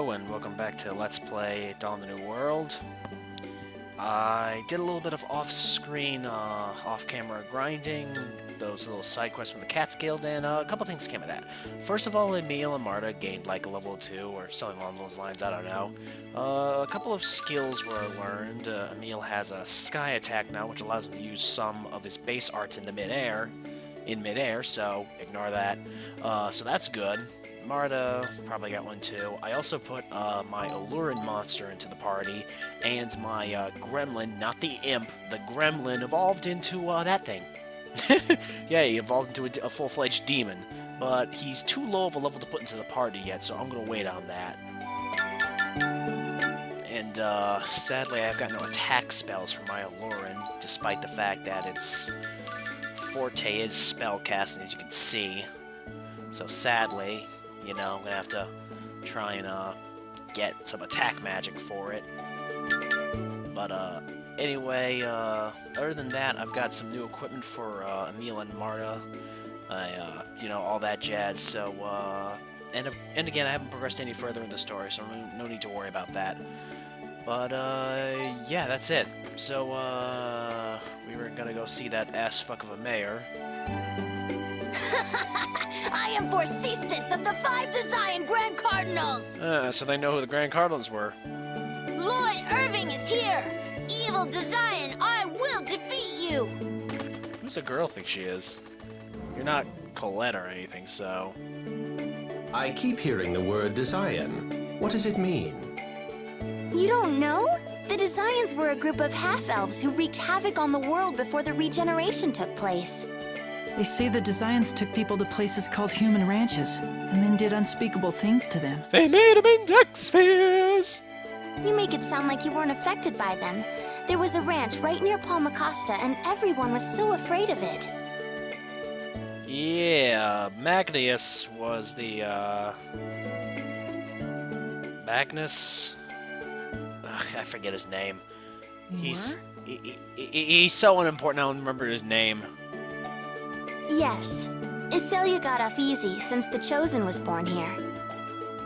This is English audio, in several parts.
Hello and welcome back to Let's Play Dawn of the New World. I did a little bit of off-screen, off-camera grinding, those little side quests from the Cats Guild, and a couple things came of that. First of all, Emil and Marta gained like a level 2 or something along those lines, I don't know. A couple of skills were learned. Emil has a sky attack now, which allows him to use some of his base arts in midair, so ignore that. So that's good. Marta probably got one too. I also put my Allurin monster into the party, and my gremlin, not the imp, the gremlin evolved into that thing. Yeah, he evolved into a full-fledged demon, but he's too low of a level to put into the party yet, so I'm going to wait on that. And sadly, I've got no attack spells for my Allurin, despite the fact that its forte is spellcasting, as you can see. So sadly, you know, I'm gonna have to try and get some attack magic for it. But anyway, other than that, I've got some new equipment for Emil and Marta. You know, all that jazz. So and again, I haven't progressed any further in the story, so no need to worry about that. But yeah, that's it. So we were gonna go see that ass fuck of a mayor. I am Vorcestus of the 5 Desian Grand Cardinals! So they know who the Grand Cardinals were. Lloyd Irving is here! Evil Desian, I will defeat you! Who's the girl think she is? You're not Colette or anything, so... I keep hearing the word Desian. What does it mean? You don't know? The Desians were a group of half-elves who wreaked havoc on the world before the regeneration took place. They say the Desians took people to places called human ranches, and then did unspeakable things to them. They made them in duck spheres! You make it sound like you weren't affected by them. There was a ranch right near Palmacosta, and everyone was so afraid of it. Yeah, Magnus was the, Magnus? Ugh, I forget his name. He's so unimportant, I don't remember his name. Yes. Iselia got off easy since the Chosen was born here.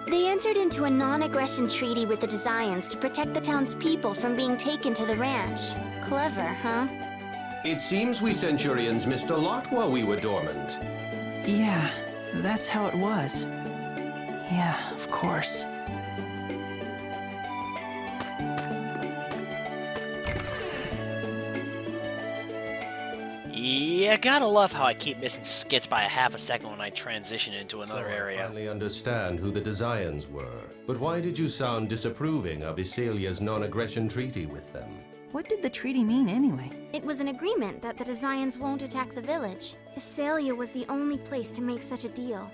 They entered into a non-aggression treaty with the Desians to protect the town's people from being taken to the ranch. Clever, huh? It seems we Centurions missed a lot while we were dormant. Yeah, that's how it was. Yeah, of course. Yeah, gotta love how I keep missing skits by a half a second when I transition into another area. I finally understand who the Desians were. But why did you sound disapproving of Iselia's non-aggression treaty with them? What did the treaty mean anyway? It was an agreement that the Desians won't attack the village. Iselia was the only place to make such a deal.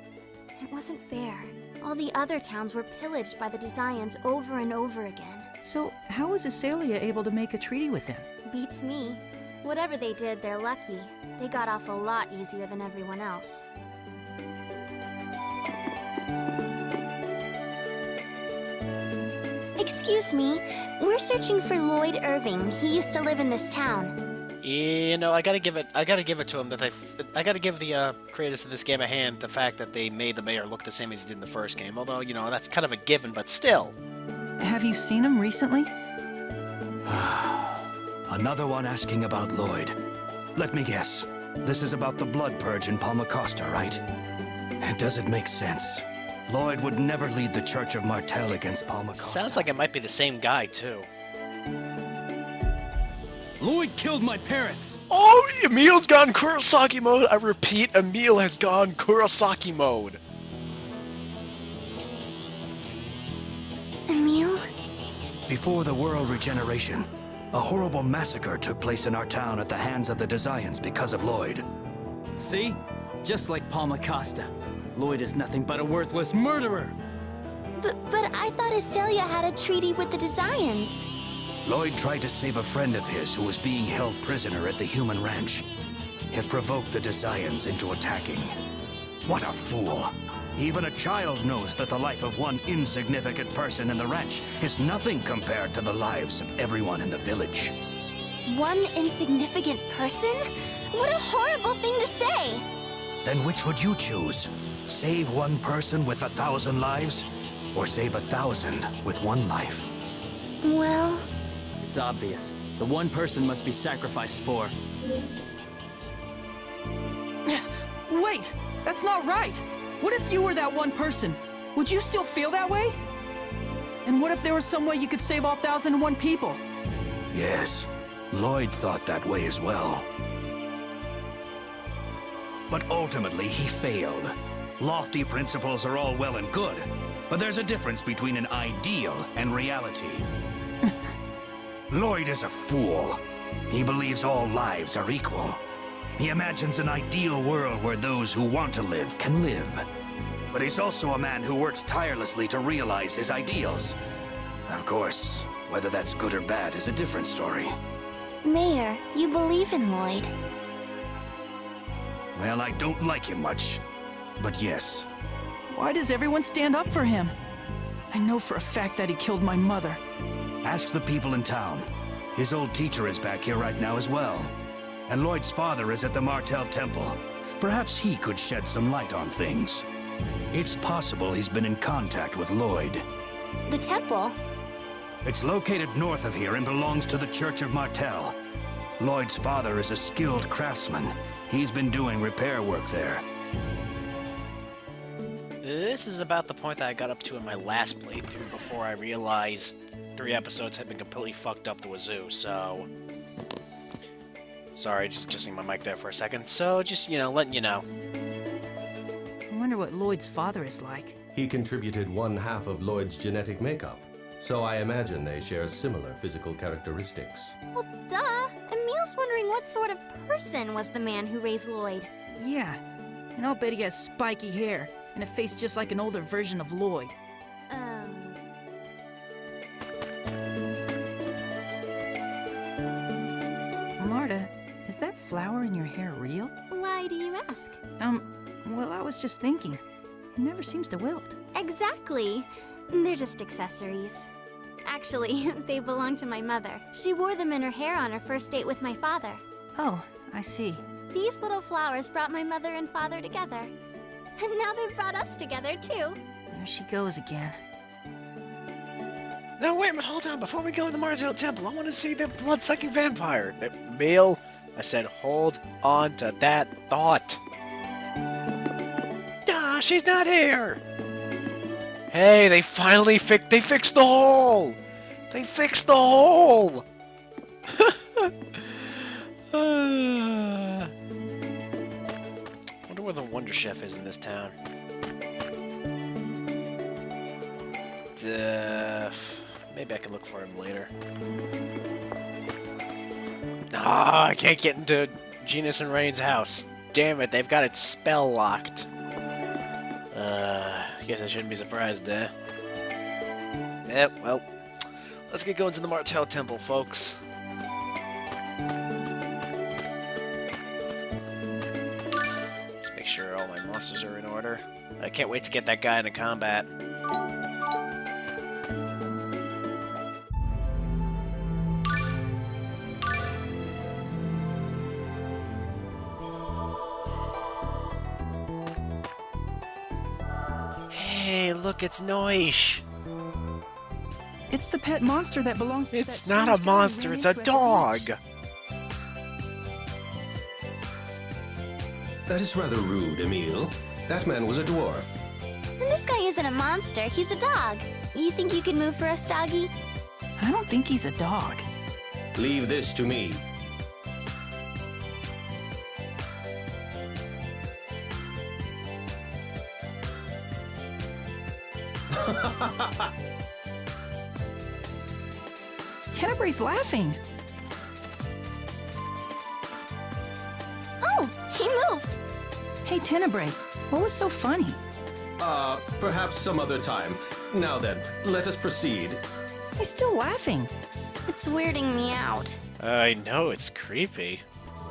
It wasn't fair. All the other towns were pillaged by the Desians over and over again. So, how was Iselia able to make a treaty with them? Beats me. Whatever they did, they're lucky. They got off a lot easier than everyone else. Excuse me, we're searching for Lloyd Irving. He used to live in this town. You know, I gotta give it to him that I gotta give the creators of this game a hand. The fact that they made the mayor look the same as he did in the first game. Although, you know, that's kind of a given, but still. Have you seen him recently? Another one asking about Lloyd. Let me guess. This is about the blood purge in Palmacosta, right? Does it make sense? Lloyd would never lead the Church of Martel against Palmacosta. Sounds like it might be the same guy, too. Lloyd killed my parents! Oh, Emil's gone Kurosaki mode! I repeat, Emil has gone Kurosaki mode! Emil? Before the world regeneration, a horrible massacre took place in our town at the hands of the Desians because of Lloyd. See? Just like Palmacosta. Lloyd is nothing but a worthless murderer! But I thought Iselia had a treaty with the Desians. Lloyd tried to save a friend of his who was being held prisoner at the human ranch. It provoked the Desians into attacking. What a fool! Even a child knows that the life of one insignificant person in the ranch is nothing compared to the lives of everyone in the village. One insignificant person? What a horrible thing to say! Then which would you choose? Save one person with 1,000 lives? or save 1,000 with one life. Well, It's obvious. The one person must be sacrificed for. Wait! That's not right! What if you were that one person? Would you still feel that way? And what if there was some way you could save all 1,001 people? Yes, Lloyd thought that way as well. But ultimately, he failed. Lofty principles are all well and good, but there's a difference between an ideal and reality. Lloyd is a fool. He believes all lives are equal. He imagines an ideal world where those who want to live can live. But he's also a man who works tirelessly to realize his ideals. Of course, whether that's good or bad is a different story. Mayor, you believe in Lloyd. Well, I don't like him much. But yes, Why does everyone stand up for him? I know for a fact that he killed my mother. ask the people in town. His old teacher is back here right now as well. And Lloyd's father is at the Martell Temple. Perhaps he could shed some light on things. It's possible he's been in contact with Lloyd. The temple? It's located north of here and belongs to the Church of Martell. Lloyd's father is a skilled craftsman. He's been doing repair work there. This is about the point that I got up to in my last playthrough before I realized 3 episodes had been completely fucked up the wazoo, so... Sorry, just adjusting my mic there for a second. So, just, letting you know. I wonder what Lloyd's father is like. He contributed 1/2 of Lloyd's genetic makeup, so I imagine they share similar physical characteristics. Well, duh. Emil's wondering what sort of person was the man who raised Lloyd. Yeah, and I'll bet he has spiky hair and a face just like an older version of Lloyd. Marta, is that flower in your hair real? Why do you ask? Well, I was just thinking. It never seems to wilt. Exactly. They're just accessories. Actually, they belong to my mother. She wore them in her hair on her first date with my father. Oh, I see. These little flowers brought my mother and father together. And now they've brought us together, too. There she goes again. No, wait a minute, hold on. Before we go to the Martell Temple, I want to see the blood-sucking vampire. Emil, I said hold on to that thought. Ah, she's not here. Hey, they finally fixed the hole. They fixed the hole. Wonder where the Wonder Chef is in this town. Maybe I can look for him later. Ah, I can't get into Genus and Rain's house. Damn it, they've got it spell locked. Guess I shouldn't be surprised, eh? Yep, well, let's get going to the Martell Temple, folks. Let's make sure all my monsters are in order. I can't wait to get that guy into combat. Hey, look, it's Noish. It's the pet monster that belongs to It's that not a strange guy we monster, ran it's a into at the dog. beach. That is rather rude, Emil. That man was a dwarf. And this guy isn't a monster, he's a dog. You think you can move for us, doggy? I don't think he's a dog. Leave this to me. Tenebrae's laughing. Oh, he moved. Hey, Tenebrae, what was so funny? Perhaps some other time. Now then, let us proceed. He's still laughing. It's weirding me out. I know, it's creepy.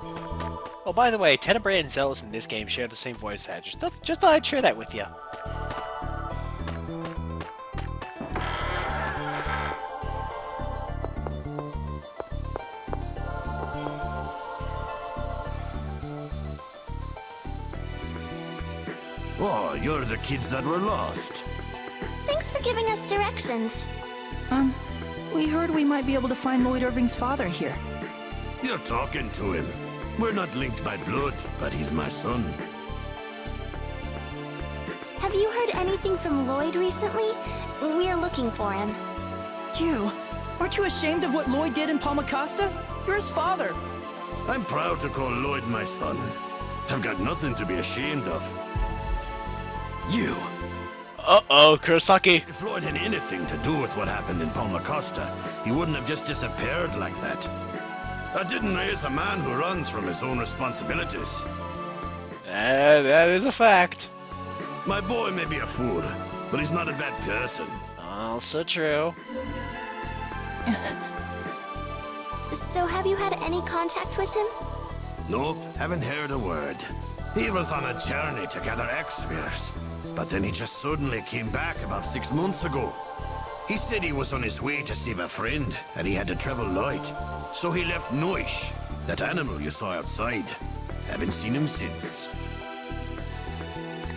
Oh, by the way, Tenebrae and Zealous in this game share the same voice actor. Just thought I'd share that with you. Oh, you're the kids that were lost. Thanks for giving us directions. We heard we might be able to find Lloyd Irving's father here. You're talking to him. We're not linked by blood, but he's my son. Have you heard anything from Lloyd recently? We're looking for him. You? Aren't you ashamed of what Lloyd did in Palmacosta? You're his father. I'm proud to call Lloyd my son. I've got nothing to be ashamed of. You. Uh-oh, Kurosaki. If Lloyd had anything to do with what happened in Palmacosta, he wouldn't have just disappeared like that. I didn't raise a man who runs from his own responsibilities. That is a fact. My boy may be a fool, but he's not a bad person. Also true. So have you had any contact with him? Nope, haven't heard a word. He was on a journey to gather X-spheres, but then he just suddenly came back about 6 months ago. He said he was on his way to save a friend, and he had to travel light. So he left Noish, that animal you saw outside. Haven't seen him since.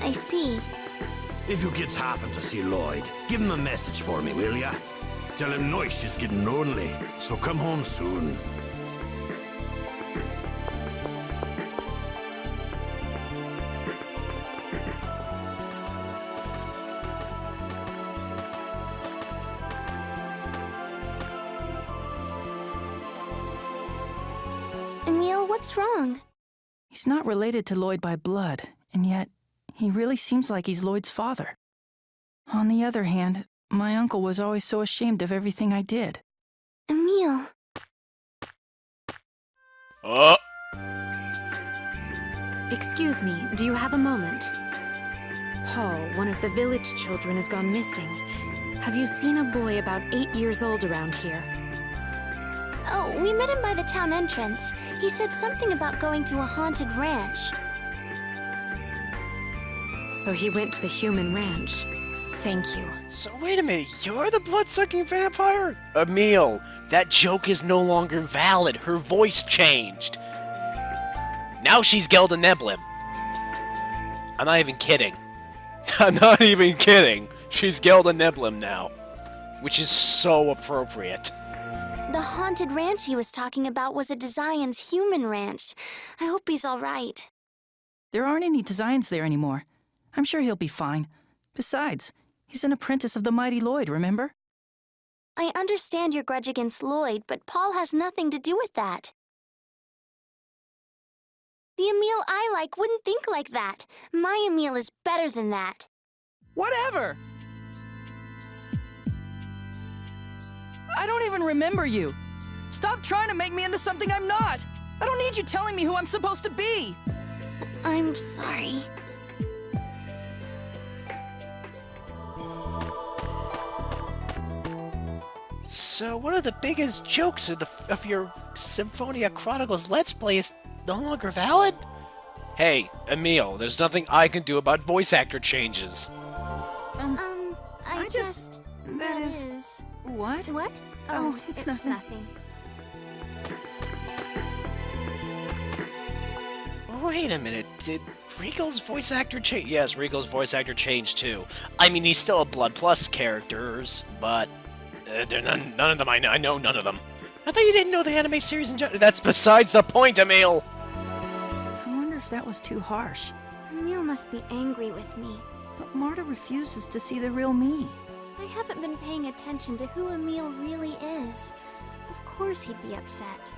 I see. If you kids happen to see Lloyd, give him a message for me, will ya? Tell him Noish is getting lonely, so come home soon. Emil, what's wrong? He's not related to Lloyd by blood, and yet he really seems like he's Lloyd's father. On the other hand, my uncle was always so ashamed of everything I did. Emil. Oh. Excuse me, do you have a moment? Paul, one of the village children, has gone missing. Have you seen a boy about 8 years old around here? Oh, we met him by the town entrance. He said something about going to a haunted ranch. So he went to the human ranch. Thank you. So wait a minute, you're the blood-sucking vampire? Emil, that joke is no longer valid. Her voice changed. Now she's Gelda Neblin. I'm not even kidding. I'm not even kidding. She's Gelda Neblin now. Which is so appropriate. The haunted ranch he was talking about was a Desian's human ranch. I hope he's all right. There aren't any Desians there anymore. I'm sure he'll be fine. Besides, he's an apprentice of the mighty Lloyd, remember? I understand your grudge against Lloyd, but Paul has nothing to do with that. The Emil I like wouldn't think like that. My Emil is better than that. Whatever! I don't even remember you. Stop trying to make me into something I'm not. I don't need you telling me who I'm supposed to be. I'm sorry. So one of the biggest jokes of your Symphonia Chronicles Let's Play is no longer valid? Hey, Emil, there's nothing I can do about voice actor changes. I just... That is... What? What? Oh, it's nothing. Wait a minute, did Rico's voice actor change? Yes, Rico's voice actor changed too. I mean, he's still a Blood Plus characters, but they're none of them I know none of them. I thought you didn't know the anime series in general. That's besides the point, Emil. I wonder if that was too harsh. Emil must be angry with me. But Marta refuses to see the real me. I haven't been paying attention to who Emil really is. Of course he'd be upset.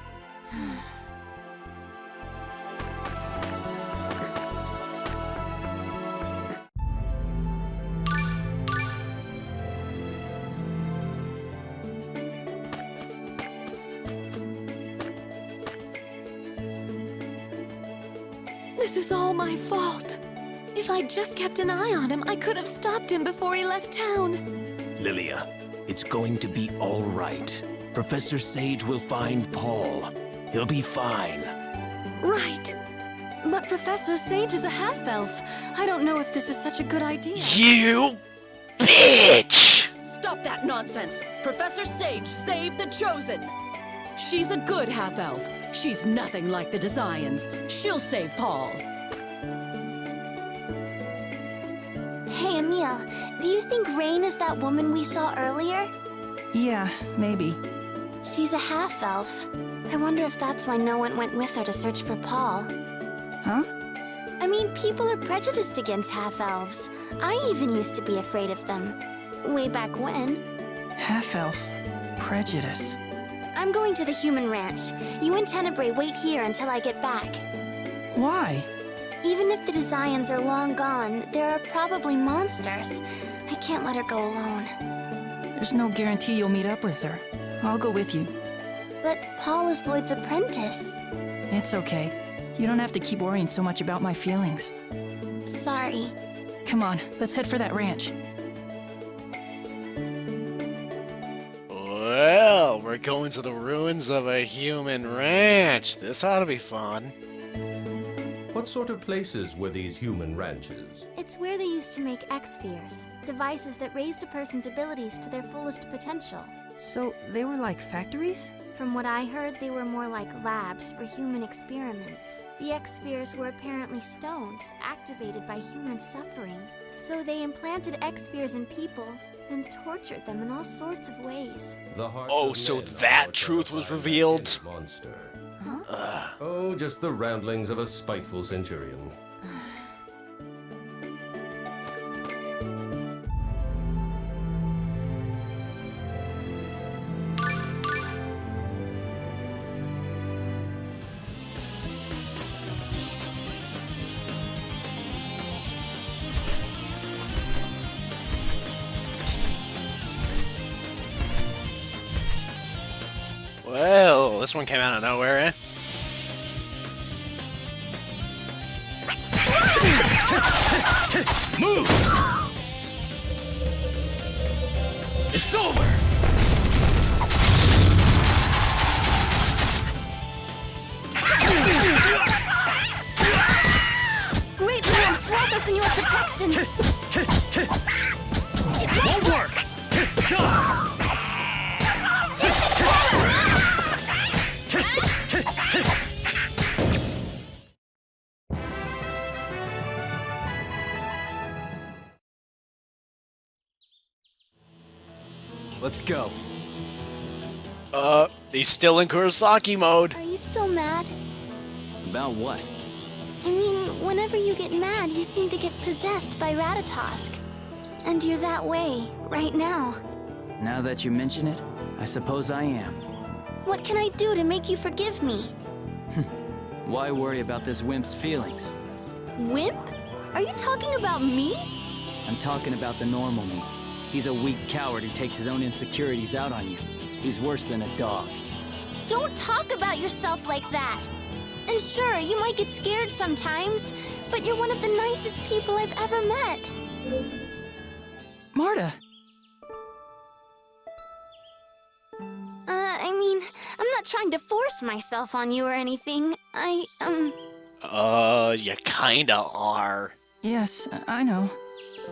This is all my fault. If I'd just kept an eye on him, I could have stopped him before he left town. Lilia, it's going to be all right. Professor Sage will find Paul. He'll be fine. Right. But Professor Sage is a half-elf. I don't know if this is such a good idea. You bitch! Stop that nonsense! Professor Sage saved the Chosen! She's a good half-elf. She's nothing like the Desians. She'll save Paul. Hey, Camille, do you think Rain is that woman we saw earlier? Yeah, maybe. She's a half-elf. I wonder if that's why no one went with her to search for Paul. Huh? I mean, people are prejudiced against half-elves. I even used to be afraid of them. Way back when. Half-elf. Prejudice. I'm going to the human ranch. You and Tenebrae wait here until I get back. Why? Even if the Desians are long gone, there are probably monsters. I can't let her go alone. There's no guarantee you'll meet up with her. I'll go with you. But Paul is Lloyd's apprentice. It's okay. You don't have to keep worrying so much about my feelings. Sorry. Come on, let's head for that ranch. Well, we're going to the ruins of a human ranch. This ought to be fun. What sort of places were these human ranches? It's where they used to make X-spheres, devices that raised a person's abilities to their fullest potential. So, they were like factories? From what I heard, they were more like labs for human experiments. The X-spheres were apparently stones, activated by human suffering. So they implanted X-spheres in people, then tortured them in all sorts of ways. The hearts Oh, of so men that are truth was mortified by revealed? this monster. Huh? Oh, just the ramblings of a spiteful centurion. Well, this one came out of nowhere, eh? Move! It's over! Great man, swathe us in your protection! Won't work! Let's go. He's still in Kurosaki mode. Are you still mad? About what? I mean, whenever you get mad, you seem to get possessed by Ratatosk. And you're that way, right now. Now that you mention it, I suppose I am. What can I do to make you forgive me? Why worry about this wimp's feelings? Wimp? Are you talking about me? I'm talking about the normal me. He's a weak coward who takes his own insecurities out on you. He's worse than a dog. Don't talk about yourself like that. And sure, you might get scared sometimes, but you're one of the nicest people I've ever met. Marta! I mean, I'm not trying to force myself on you or anything. You kinda are. Yes, I know.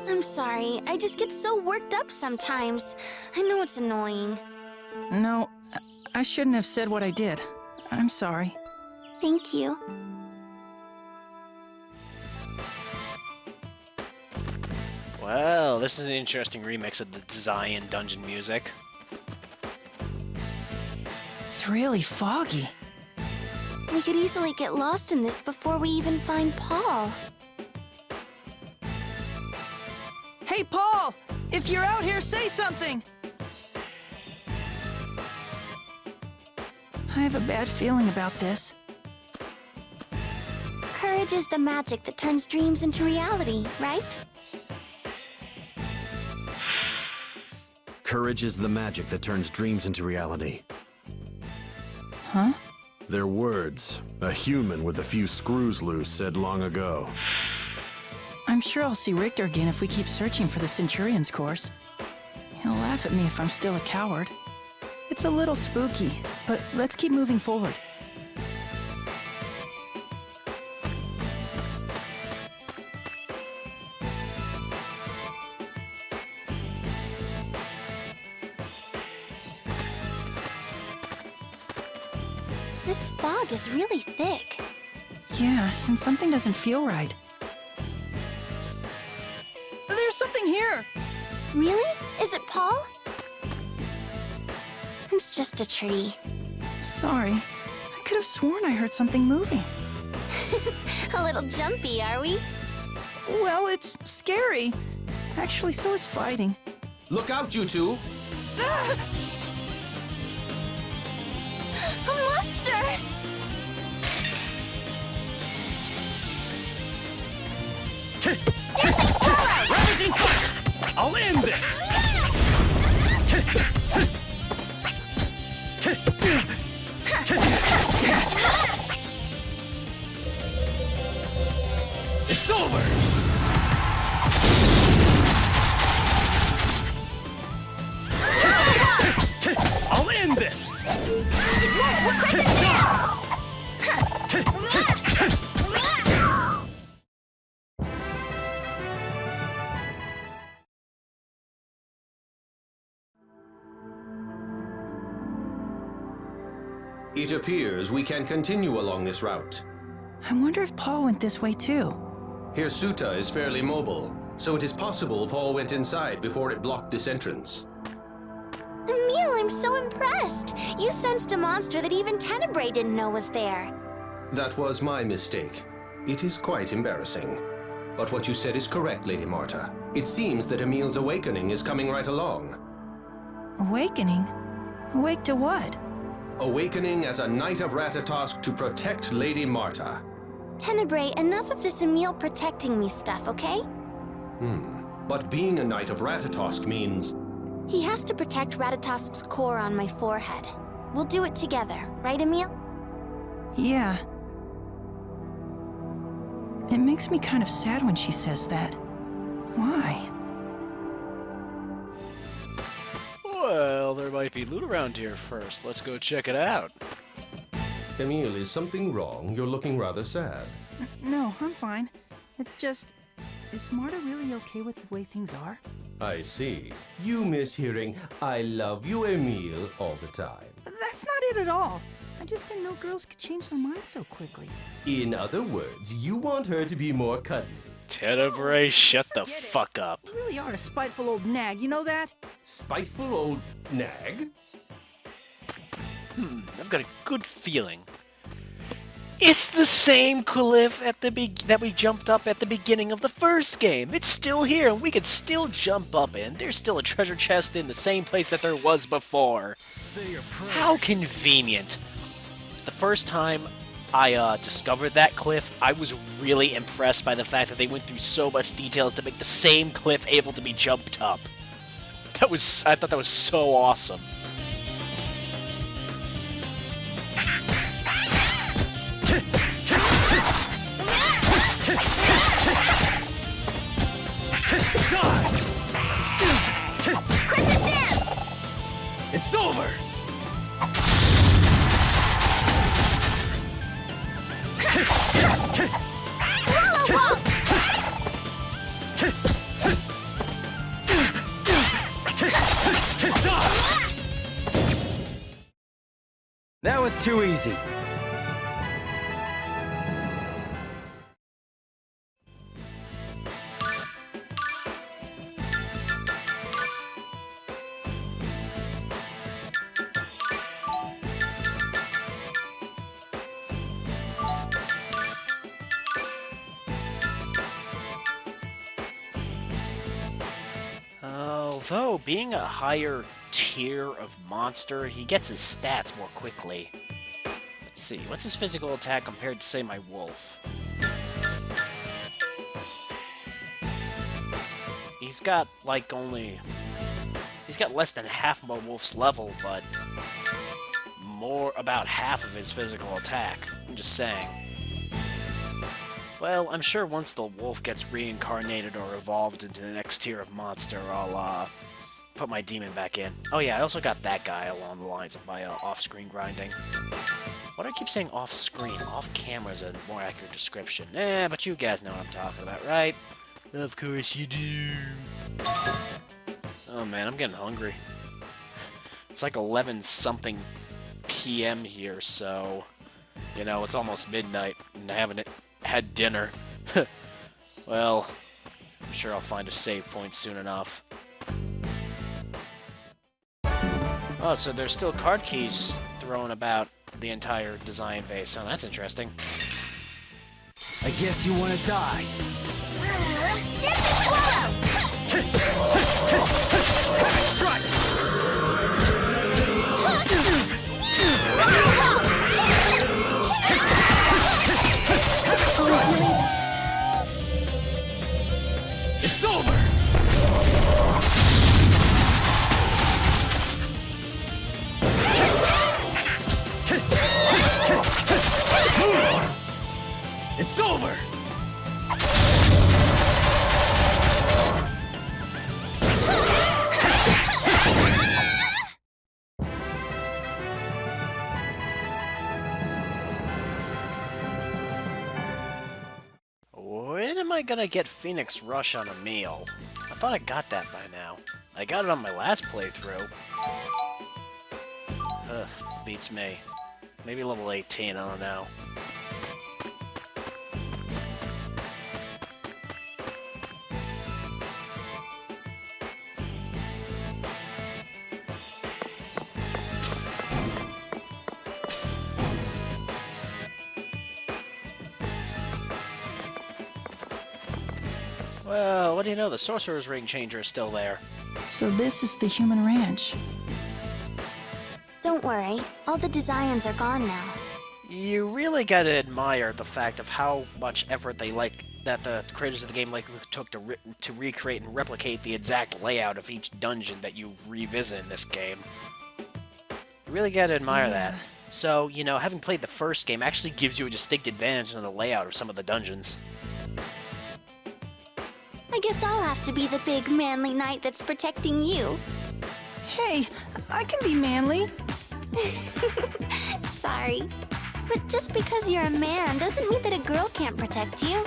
I'm sorry. I just get so worked up sometimes. I know it's annoying. No, I shouldn't have said what I did. I'm sorry. Thank you. Well, this is an interesting remix of the Zion dungeon music. It's really foggy. We could easily get lost in this before we even find Paul. Hey, Paul! If you're out here, say something! I have a bad feeling about this. Courage is the magic that turns dreams into reality, right? Courage is the magic that turns dreams into reality. Huh? They're words a human with a few screws loose said long ago. I'm sure I'll see Richter again if we keep searching for the Centurion's course. He'll laugh at me if I'm still a coward. It's a little spooky, but let's keep moving forward. This fog is really thick. Yeah, and something doesn't feel right. There's something here! Really? Is it Paul? It's just a tree. Sorry. I could have sworn I heard something moving. A little jumpy, are we? Well, it's scary. Actually, so is fighting. Look out, you two! Ah! A monster! Ravaging fire! I'll end this! It's over! I'll end this! It appears we can continue along this route. I wonder if Paul went this way too. Hirsuta is fairly mobile, so it is possible Paul went inside before it blocked this entrance. Emil, I'm so impressed. You sensed a monster that even Tenebrae didn't know was there. That was my mistake. It is quite embarrassing. But what you said is correct, Lady Marta. It seems that Emil's awakening is coming right along. Awakening? Awake to what? Awakening as a Knight of Ratatosk to protect Lady Marta. Tenebrae, enough of this Emil protecting me stuff, okay? But being a Knight of Ratatosk means... He has to protect Ratatosk's core on my forehead. We'll do it together, right, Emil? Yeah. It makes me kind of sad when she says that. Why? Well, there might be loot around here first. Let's go check it out. Emil, is something wrong? You're looking rather sad. No, I'm fine. It's just... Is Marta really okay with the way things are? I see. You miss hearing, "I love you, Emil," all the time. That's not it at all. I just didn't know girls could change their minds so quickly. In other words, you want her to be more cuddly. Tenebrae, shut the Forget it. fuck up. You really are a spiteful old nag, you know that? Spiteful old nag? I've got a good feeling. It's the same cliff at the that we jumped up at the beginning of the first game. It's still here, and we can still jump up in. There's still a treasure chest in the same place that there was before. How convenient. The first time I discovered that cliff, I was really impressed by the fact that they went through so much details to make the same cliff able to be jumped up. I thought that was so awesome. Crescent dance! It's over! Swallow waltz! That was too easy. Although, being a higher tier of monster, he gets his stats more quickly. Let's see, what's his physical attack compared to, say, my wolf? He's got, like, he's got less than half my wolf's level, but about half of his physical attack. I'm just saying. Well, I'm sure once the wolf gets reincarnated or evolved into the next tier of monster, I'll, put my demon back in. Oh yeah, I also got that guy along the lines of my, off-screen grinding. Why do I keep saying off-screen? Off-camera is a more accurate description. But you guys know what I'm talking about, right? Of course you do. Oh man, I'm getting hungry. It's like 11-something p.m. here, so... You know, it's almost midnight, and I haven't had dinner. Well, I'm sure I'll find a save point soon enough. Oh, so there's still card keys thrown about the entire design base. Oh, that's interesting. I guess you want to die. It's over! It's over! When am I gonna get Phoenix Rush on a meal? I thought I got that by now. I got it on my last playthrough. Ugh, beats me. Maybe level 18, I don't know. Well, what do you know? The Sorcerer's Ring Changer is still there. So this is the human ranch. Don't worry, all the designs are gone now. You really gotta admire the fact of how much effort that the creators of the game took to recreate and replicate the exact layout of each dungeon that you revisit in this game. You really gotta admire that. So, you know, having played the first game actually gives you a distinct advantage on the layout of some of the dungeons. I guess I'll have to be the big manly knight that's protecting you. Hey, I can be manly. Sorry. But just because you're a man doesn't mean that a girl can't protect you.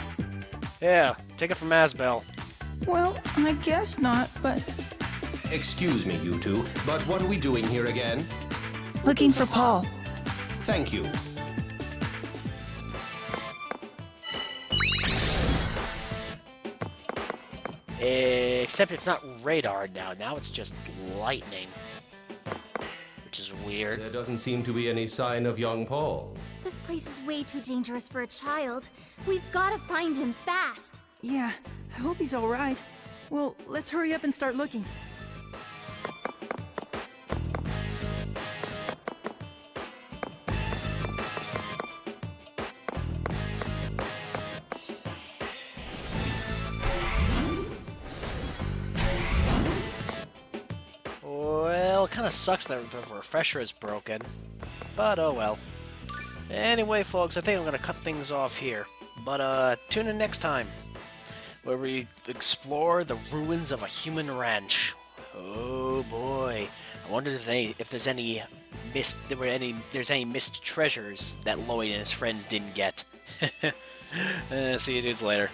Yeah, take it from Asbel. Well, I guess not, but... Excuse me, you two, but what are we doing here again? Looking for Paul. Thank you. Except it's not radar now. Now it's just lightning. Which is weird. There doesn't seem to be any sign of young Paul. This place is way too dangerous for a child. We've got to find him fast. Yeah, I hope he's all right. Well, let's hurry up and start looking. Well, it kind of sucks that the refresher is broken. But oh well. Anyway, folks, I think I'm going to cut things off here. But tune in next time, where we explore the ruins of a human ranch. Oh boy. I wonder if there's any missed treasures that Lloyd and his friends didn't get. See you dudes later.